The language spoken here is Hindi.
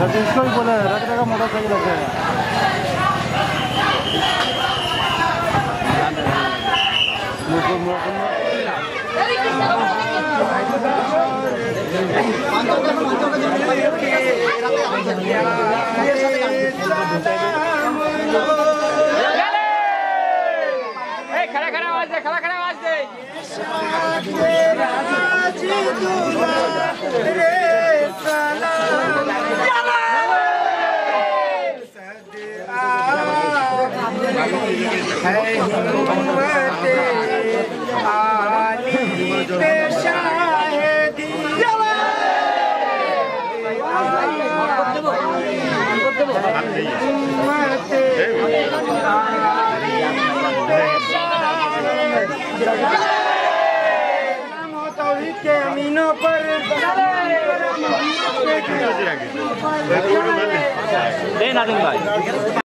इसको भी बोला है रख देगा मोटरसाइकिल रखेगा। खड़ा खड़ा आवाज दे, खड़ा खड़ा आवाज दे। के अमीनों पर नाज़िम भाई